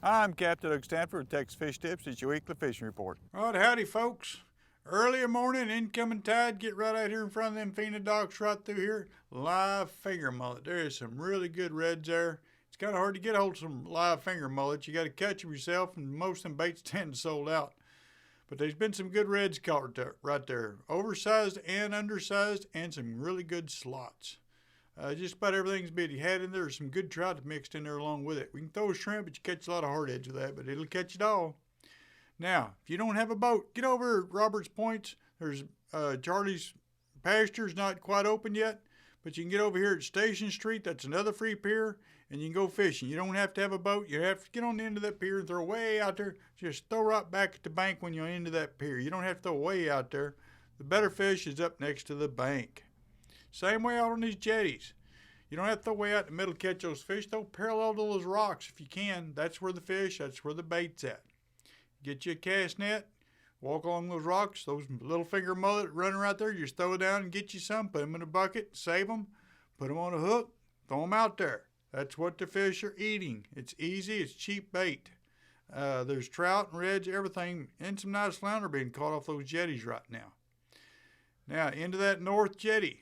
I'm Captain Doug Stanford with Texas Fish Tips. It's your weekly fishing report. All right, howdy, folks. Early morning, incoming tide. Get right out here in front of them Fina docks right through here. Live finger mullet. There is some really good reds there. It's kind of hard to get a hold of some live finger mullets. You got to catch them yourself, and most of them baits tend to sold out. But there's been some good reds caught right there. Oversized and undersized, and some really good slots. Just about everything's been had in there. There's some good trout mixed in there along with it. We can throw a shrimp, but you catch a lot of hard edge with that, but it'll catch it all. Now, if you don't have a boat, get over at Roberts Points. There's Charlie's Pasture's not quite open yet, but you can get over here at Station Street. That's another free pier, and you can go fishing. You don't have to have a boat. You have to get on the end of that pier and throw way out there. Just throw right back at the bank when you're into that pier. You don't have to throw way out there. The better fish is up next to the bank. Same way out on these jetties. You don't have to throw way out in the middle to catch those fish. Throw parallel to those rocks if you can. That's where the fish, that's where the bait's at. Get you a cast net, walk along those rocks, those little finger mullet running right there. You just throw it down and get you some. Put them in a bucket, save them, put them on a hook, throw them out there. That's what the fish are eating. It's easy, it's cheap bait. There's trout and reds, everything, and some nice flounder being caught off those jetties right now. Now, into that north jetty.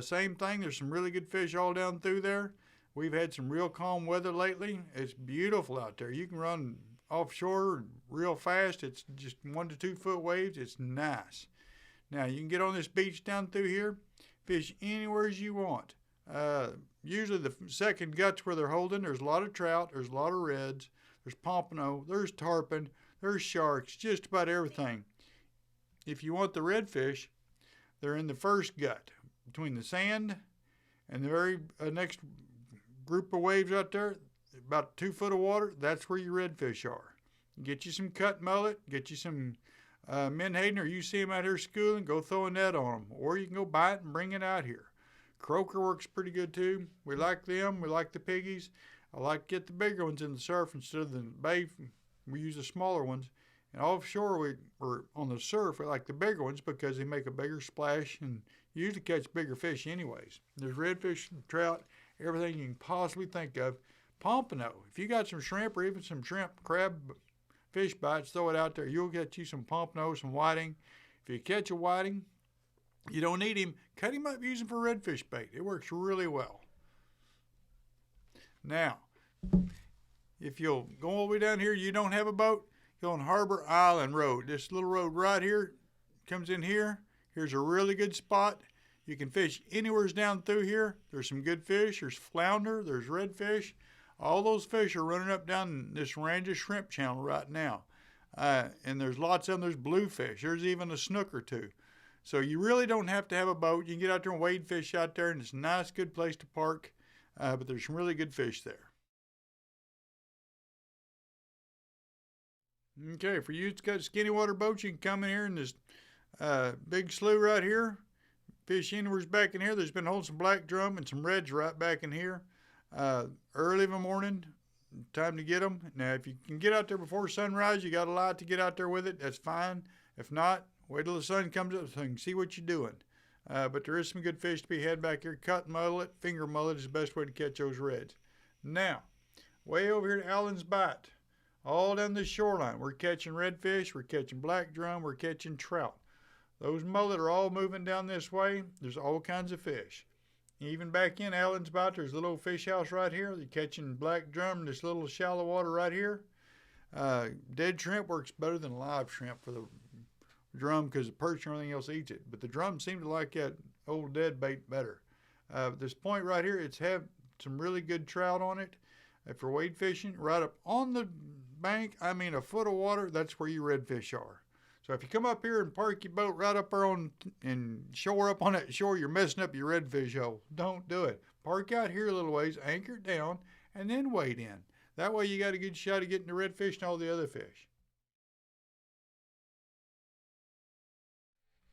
Same thing, there's some really good fish all down through there. We've had some real calm weather lately. It's beautiful out there. You can run offshore real fast. It's just 1 to 2 foot waves. It's nice. Now, you can get on this beach down through here, fish anywhere as you want. Usually the second guts where they're holding, there's a lot of trout, there's a lot of reds, there's pompano, there's tarpon, there's sharks, just about everything. If you want the redfish, they're in the first gut. Between the sand and the very next group of waves out there, about 2 foot of water, that's where your redfish are. Get you some cut mullet, get you some menhaden, or you see them out here schooling, go throw a net on them. Or you can go buy it and bring it out here. Croaker works pretty good too. We like them, we like the piggies. I like to get the bigger ones in the surf instead of the bay. We use the smaller ones. And offshore, or on the surf, we like the bigger ones because they make a bigger splash and usually catch bigger fish anyways. There's redfish, trout, everything you can possibly think of. Pompano, if you got some shrimp or even some shrimp, crab, fish bites, throw it out there. You'll get you some pompano, some whiting. If you catch a whiting, you don't need him. Cut him up using for redfish bait. It works really well. Now, if you'll go all the way down here, you don't have a boat, go on Harbor Island Road. This little road right here comes in here. Here's a really good spot. You can fish anywhere down through here. There's some good fish. There's flounder. There's redfish. All those fish are running up down this Ranges Shrimp Channel right now. And there's lots of them. There's bluefish. There's even a snook or two. So you really don't have to have a boat. You can get out there and wade fish out there, and it's a nice, good place to park. But there's some really good fish there. Okay, for you that's got skinny water boats, you can come in here in this big slough right here. Fish anywhere's back in here. There's been holding some black drum and some reds right back in here. Early in the morning, time to get them. Now, if you can get out there before sunrise, you got a lot to get out there with it. That's fine. If not, wait till the sun comes up so you can see what you're doing. But there is some good fish to be had back here. Cut mullet, finger mullet is the best way to catch those reds. Now, way over here to Allen's Bight, all down the shoreline, we're catching redfish, we're catching black drum, we're catching trout. Those mullet are all moving down this way. There's all kinds of fish. Even back in Allen's Bight, there's a little fish house right here. They're catching black drum in this little shallow water right here. Dead shrimp works better than live shrimp for the drum because the perch and everything else eats it. But the drum seem to like that old dead bait better. This point right here, it's have some really good trout on it. If you're wade fishing, right up on the bank, I mean a foot of water, that's where your redfish are. So if you come up here and park your boat right up there and shore up on that shore, you're messing up your redfish hole. Don't do it. Park out here a little ways, anchor it down, and then wade in. That way you got a good shot of getting the redfish and all the other fish.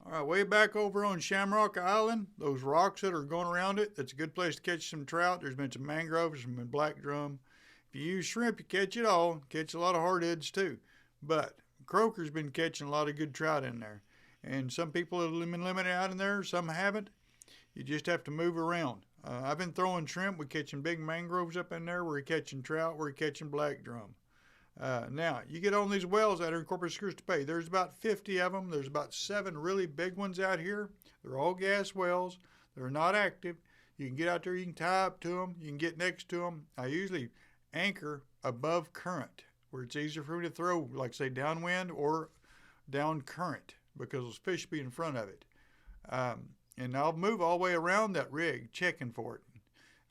All right, way back over on Shamrock Island, those rocks that are going around it, that's a good place to catch some trout. There's been some mangroves, some black drum. If you use shrimp, you catch it all. Catch a lot of hard heads too. But croaker's been catching a lot of good trout in there. And some people have been limited out in there, some haven't. You just have to move around. I've been throwing shrimp. We're catching big mangroves up in there. We're catching trout. We're catching black drum. Now, you get on these wells out here in Corpus Christi Bay. There's about 50 of them. There's about 7 really big ones out here. They're all gas wells. They're not active. You can get out there, you can tie up to them, you can get next to them. I usually anchor above current, where it's easier for me to throw, like say downwind or down current, because those fish will be in front of it. And I'll move all the way around that rig checking for it.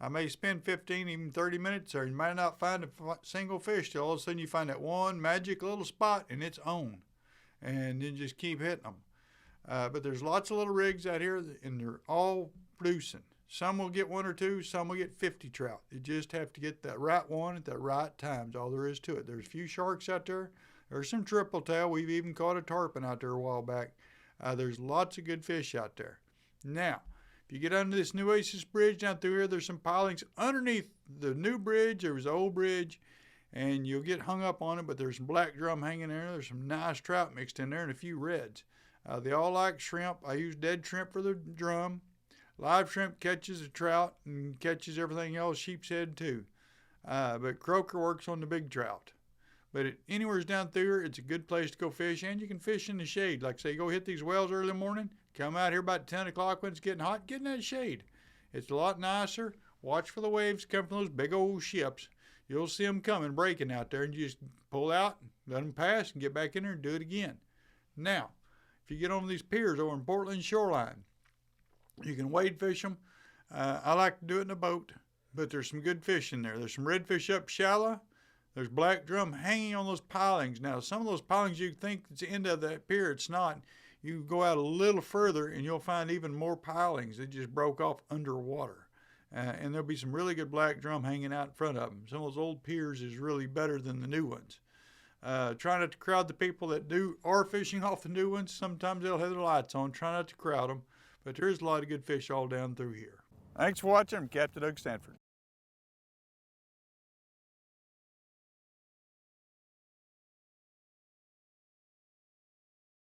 I may spend 15, even 30 minutes there. You might not find a single fish till all of a sudden you find that one magic little spot and it's on. And then just keep hitting them. But there's lots of little rigs out here and they're all producing. Some will get 1 or 2, some will get 50 trout. You just have to get that right one at the right times, all there is to it. There's a few sharks out there. There's some triple tail. We've even caught a tarpon out there a while back. There's lots of good fish out there. Now, if you get under this Nueces Bridge down through here, there's some pilings underneath the new bridge. There was the old bridge, and you'll get hung up on it, but there's some black drum hanging there. There's some nice trout mixed in there and a few reds. They all like shrimp. I use dead shrimp for the drum. Live shrimp catches the trout and catches everything else, sheep's head too. But croaker works on the big trout. But anywhere's down through here, it's a good place to go fish, and you can fish in the shade. Like say, go hit these wells early in the morning, come out here about 10 o'clock when it's getting hot, get in that shade. It's a lot nicer. Watch for the waves coming from those big old ships. You'll see them coming, breaking out there, and you just pull out, let them pass, and get back in there and do it again. Now, if you get on these piers over in Portland Shoreline, you can wade fish them. I like to do it in a boat, but there's some good fish in there. There's some redfish up shallow. There's black drum hanging on those pilings. Now, some of those pilings you think it's the end of that pier. It's not. You go out a little further and you'll find even more pilings that just broke off underwater. And there'll be some really good black drum hanging out in front of them. Some of those old piers is really better than the new ones. Try not to crowd the people that are fishing off the new ones. Sometimes they'll have their lights on. Try not to crowd them. But there's a lot of good fish all down through here. Thanks for watching. I'm Captain Doug Stanford.